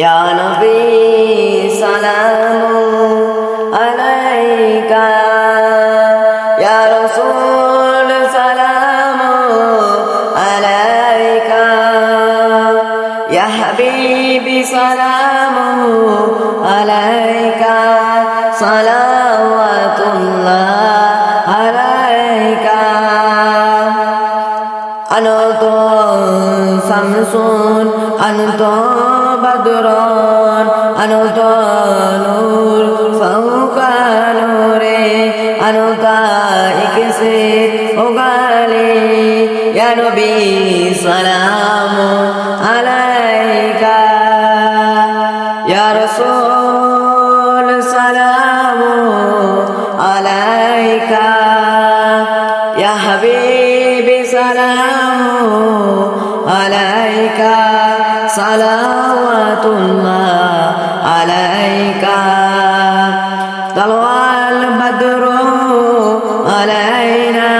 Ya Nabi salamu alayka, Ya Rasul salamu alayka, Ya Habibi salamu alayka, salawatullah alayka. Anto Samsun, anto Badron, anto Nur fauqa nure, anto iksir ugali. Ya Nabi salamu alayka, Ya Rasul salamu alayka, Ya Habibi salamu alayka, salawatullah alayka. Talwal badru alayna,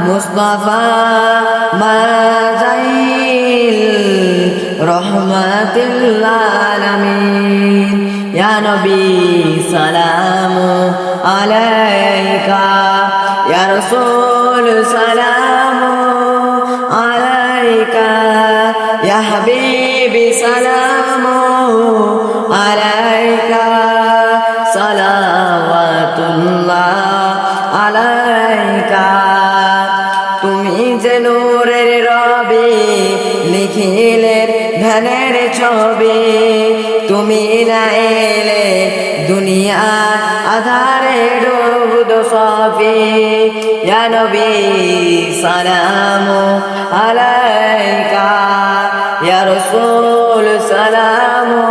Mustafa mazail rahmatil alamin. Ya Nabi salamu alayka, Ya Rasul salamu alayka, Ya Habibi salamu alayka, salawatullah alayka. তুমি যে নূরের রবি, নিখিলের ধ্যানের ছবি, তুমি না এলে দুনিয়া আধারে ডুবতো সবই। ইয়া নবী সালামু আলাইকা, ইয়া রাসূল সালামু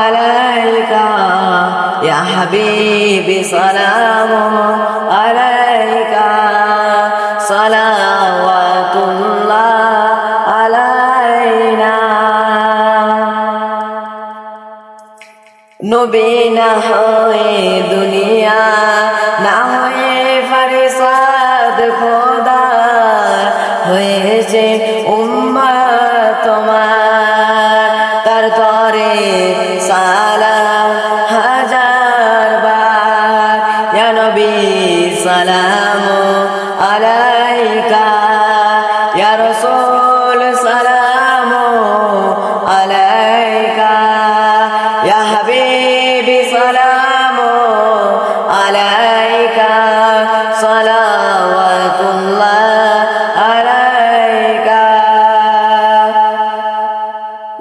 আলাইকা, ইয়া হাবিবি সালামু আলাইকা, সালাওয়াতুল্লাহ আলাইনা। নবী না হয়ে দুনিয়া, না হয়ে ফরিসাদ খোদা, হয়েছে উম্মত তোমার, তার তরে সালাম হাজার বার। ইয়া নবী সালামু আলাইকা, ইয়া রাসূল সালামু আলাইকা, ইয়া হাবিবি সালামু আলাইকা, সালাওয়াতুল্লাহ আলাইকা।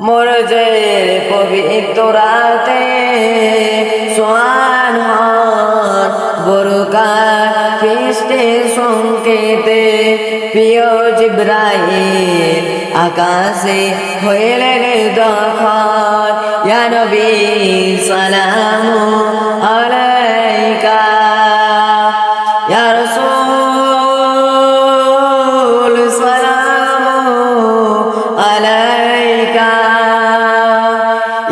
মোরজের পবিত্র রাতে সোহান হন বরকার খ্রিস্টের সংকেতে, প্রিয় জিব্রাইল আকাশে হইলেন দখল। ইয়া নবী সালামু আলাইকা, ইয়া রাসূল সালামু আলাইকা,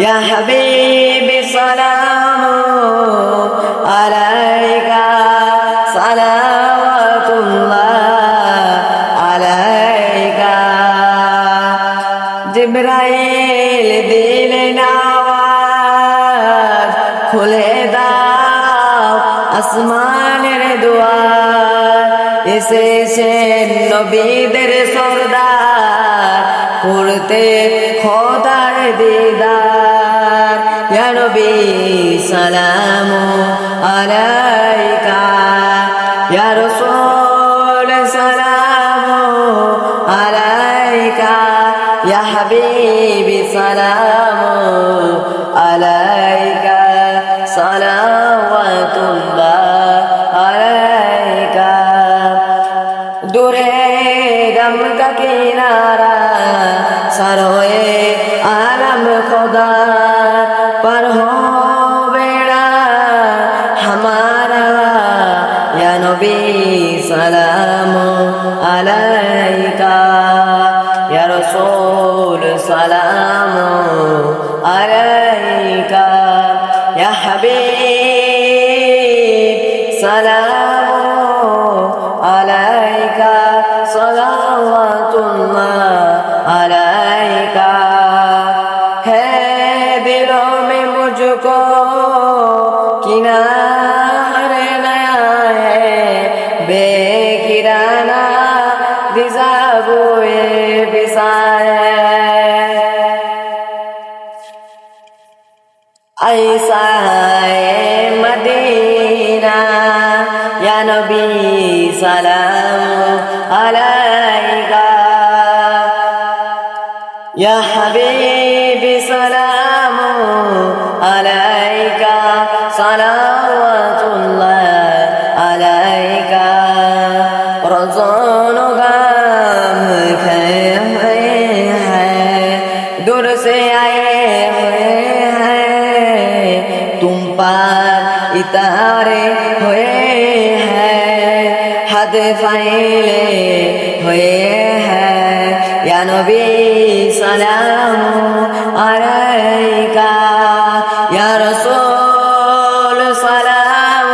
ইয়া হাবিবি সালামু আলাইকা, সালাওয়াতুল্লাহ আলাইকা। জিব্রাইল দিলেন আওয়াজ, খুলে দাও আসমানের দুয়ার, এসেছেন নবীদের সরদার, করতে খোদার দিদার। ইয়া নবী সালামু আলাইকা, ইয়া রাসূল সালামু আলাইকা, ইয়া হাবিবি সালামু আলাইকা, সালাওয়াতুল্লাহ আলাইকা। দূরে গম কা কিনারা, সরোয়ে আলম খোদা, पर हो बेड़ा हमारा। या नबी सलामु अलैका, या रसूल सलामु अलैका, या हबीब सलामु अलैका, सलावतुल्लाह अलैका। बुए बिसाए ऐसा है मदीना या नबी सलाम अलैका या हबीबी सलाम अलैका सलावतुल्लाह अलैका रोज़ानो गम खाए हैं दूर से आए हुए हैं तुम पर इतारे हुए हैं हद फैले हुए हैं या नबी सलाम अलैका या रसूल सलाम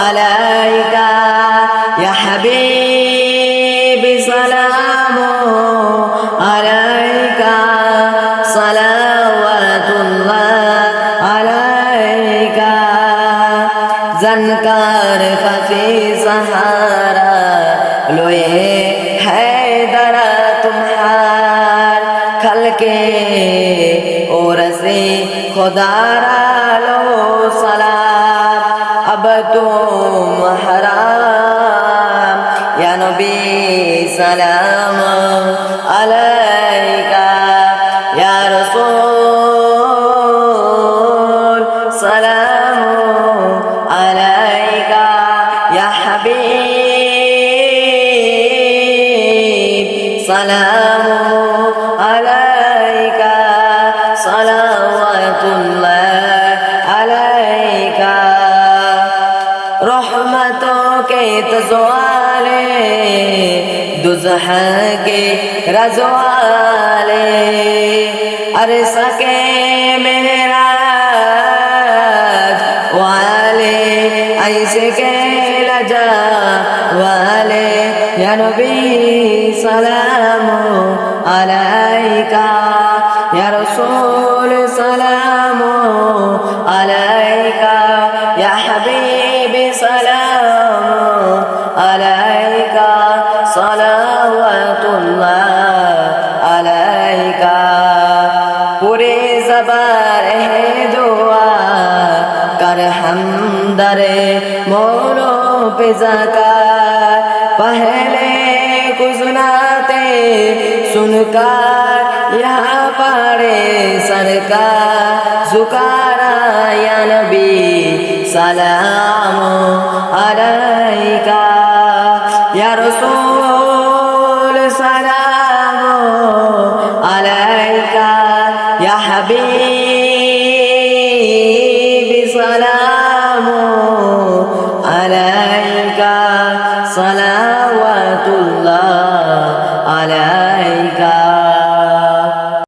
अलैका या हबीब सलाम अलैका सलावतुल्लाह अलैका जनकार खफी सहारा लोए हैदरा तुम्हार खल के और से खुदारा लो सलाम अब तुम हराम या नबी सलाम अलैका या रसूल सलाम अलैका या हबीब सलाम अलैका सलावतुल्लाह अलैका रहमतों के तज़वाले दुज़ह के रज़वाले अरसा के मेराज वाले ऐसे के लजा वाले या नबी सलाम अलैका या रसूल सलाम अलैका या हबीबी सलाम अलैका सलावतुल्लाह अलैका पूरे ज़बार है दुआ कर हमदरे मोनो पे ज़कात पहले गुज़नाते सुनकर यहाँ पड़े सरकार ज़ुकारा या नबी सलाम